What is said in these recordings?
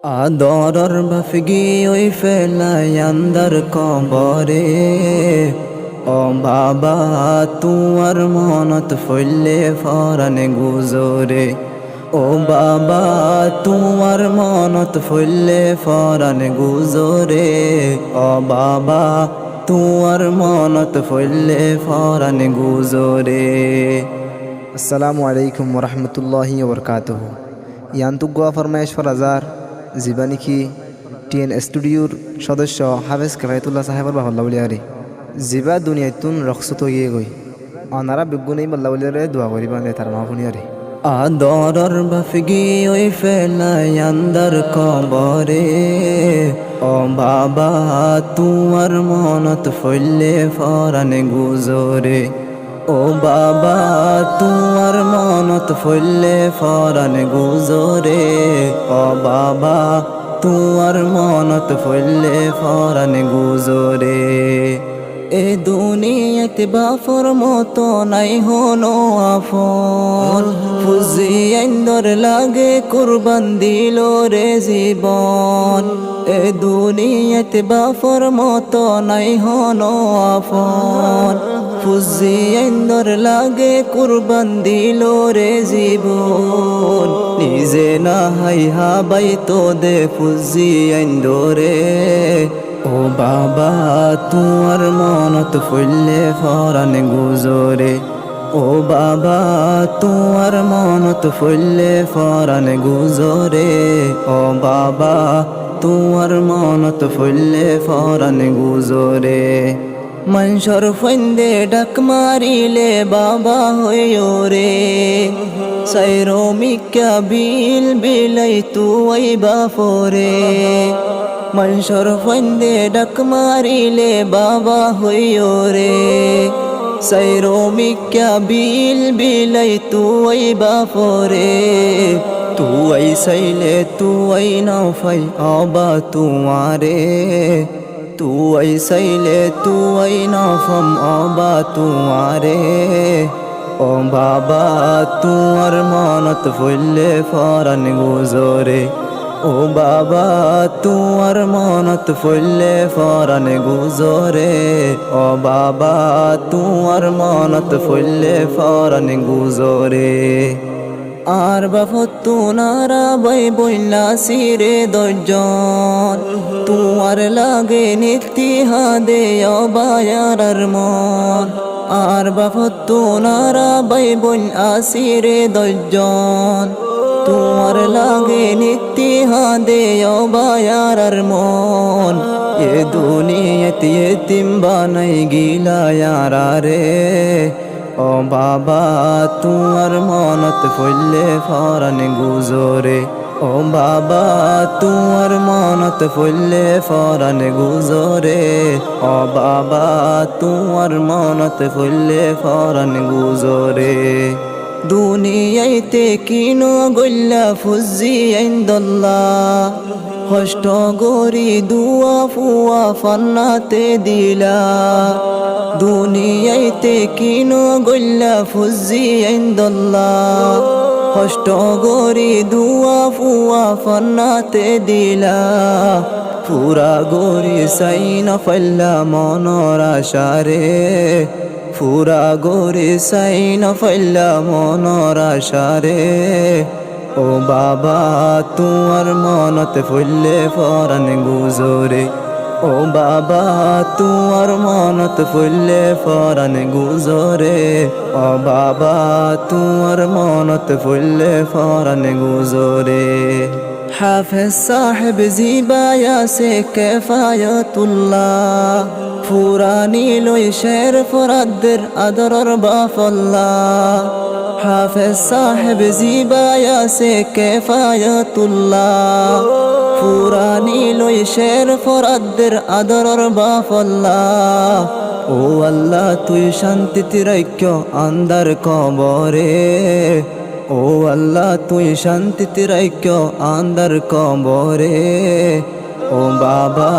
আদরর ভাফগি ওই ফেলাই আন্দার কবরে। ও বাবা তুয়ার মনত ফইলে ফরানে গুজরে। ও বাবা তুয়ার মনত ফইলে ফরানে গুজরে। ও বাবা তুয়ার মনত ফইলে ফরানে গুজরে। আসসালামু আলাইকুম ওরহমতুল্লাহি ওবরকাতুহু। ইয়ান্তুগুয়া ফরমায়েশ ফরাজার জিবানিকি টিএন স্টুডিওর সদস্য হাফেজ কেফায়তুল্লাহ সাহেবর বাহল্লাউলিয়ারি জিবা দুনিয়াতুন রকসত গিয়ে গই অনারা বিজ্ঞানী বল্লাউলিয়ারে দোয়া করিবা তার মাহফুনিয়ারি। আদরর ভাফগি ওই ফেলাই আন্দার কবরে। ও বাবা তুয়ার মনত ফইলে ফরানে গুজরে। ও বাবা তুয়ার মনত ফইলে ফরানে গুজরে। ও বাবা তুয়ার মনত ফইলে ফরানে গুজরে। এ দুনিয়াতে বাফর মতো নাই হনো আফন। ফুজিয়াইন্দর লাগে কুরবান দিল রে জীবন। এ দুনিয়াতে বাফর মতো নাই হনো আফন। ফুজিয়াইন্দর লাগে কুরবান দিল রে জীবন। নিজে না হাই হাবাই তো দে ফুজিয়াইন্দরে। ও বাবা তুয়ার মনত ফইলে ফরানে গুজরে। ও বাবা তুয়ার মনত ফইলে ফরানে গুজরে। ও বাবা তুয়ার মনত ফইলে ফরানে গুজরে। মনসর ফন্দে ডাক মারিলে বাবা হইও রে। সাইরো মিকা বিল বিলাই তুই বাফরে। মনসর ফন্দে ডাক মারিলে বাবা হইও রে। সাইরো মিকা বিল বিলাই তুই বাফরে। তুই সাইলে তুই নফাই আবা তুয়ারে। তুই সাইলে তুই নফম আবা তুয়ারে। ও বাবা তুয়ার মনত ফইলে ফরান গুজরে। ও বাবা তুয়ার মনত ফইলে ফরানে গুজরে। ও বাবা তুয়ার মনত ফইলে ফরানে গুজরে। আর বাফতু নারা বই বইলা সিরে দর্জন। তুয়ার লাগে নিত্যিহাদে অবায়ার মন। আর বাফতু নারা বই বইল আসিরে দর্জন। তুয়ার লাগে নিত্যিহাদে অবায়ার মন। এ দুনিয়াতে এতিম বানাই গিলা ইয়ারারে। ও বাবা তুয়ার মনত ফইলে ফরানে গুজরে। ও বাবা তুয়ার মনত ফইলে ফরানে গুজরে। ও বাবা তুয়ার মনত ফইলে ফরানে গুজরে। দুনিয়াইতে কিনো গল্লা ফুজিয়াইন্দল্লাহ। কষ্ট গরি দুয়া ফুয়া ফান্নাতে দিলা। দুনিয়াইতে কিনো গল্লা ফুজিয়াইন্দল্লাহ। কষ্ট গরি দুয়া ফুয়া ফান্নাতে দিলা। পুরা গরি সাইন ফাল্লা মনর আশারে। পুরা গরি সাইন ফাল্লা মনর আশারে। ও বাবা তুয়ার মনত ফইলে ফরানে গুজরে। ও বাবা তুয়ার মনত ফইলে ফরানে গুজরে। ও বাবা তুয়ার মনত ফইলে ফরানে গুজরে। হাফেজ সাহেব জিবায়া সে কেফায়তুল্লাহ। ফুরানি লই শের ফরাদ্দের আদরর বাফল্লাহ। হাফেজ সাহেব জিবায়া সে কেফায়তুল্লাহ। ফুরানি লই শের ফরাদ্দের আদরর বাফল্লাহ। ও আল্লাহ তুই শান্তিতে রাখ্য আন্দার কবরে। ও আল্লাহ তুই শান্তিতে রাখ্য আন্দার কবরে। ও বাবা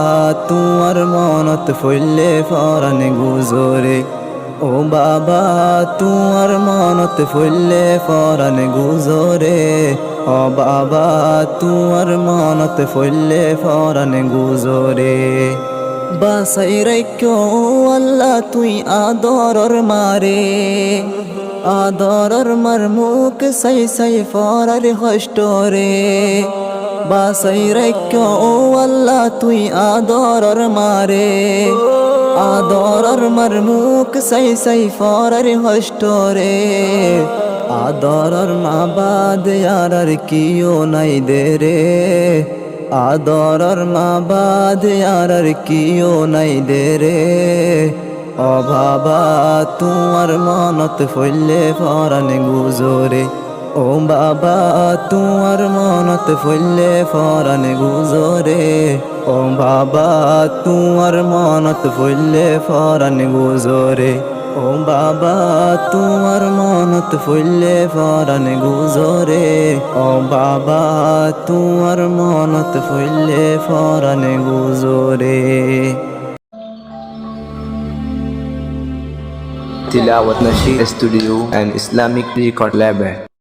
তুয়ার মনত ফইলে ফরানে গুজরে। ও বাবা তুয়ার মনত ফইলে ফরানে গুজরে। ও বাবা তোমার মনত ফইলে ফরান গুজরে বাসাই রাইক্য আল্লাহ তুই আদরর মারে আদরর মার মুখ সাই সাই ফরার হষ্টরে বাসাই রাইক্য আল্লাহ তুই আদরর মারে আদরর মার মুখ সাই সাই ফরার হষ্টরে আদরর মা বাদ আর কিও নাই দে রে আদরর মা বাদ আর কিও নাই দে রে ও বাবা তোমার মনত ফইলে ফরান গুজরে ও বাবা তোমার মনত ফইলে ফরান গুজরে ও বাবা তোমার মনত ফইলে ফরান গুজরে ও বাবা তোমার মনত ফইলে ফরান গুজরে ও বাবা তোমার মনত ফইলে Ferran গুজরে Tilawat Nasheed Studio and Islamic Record Label.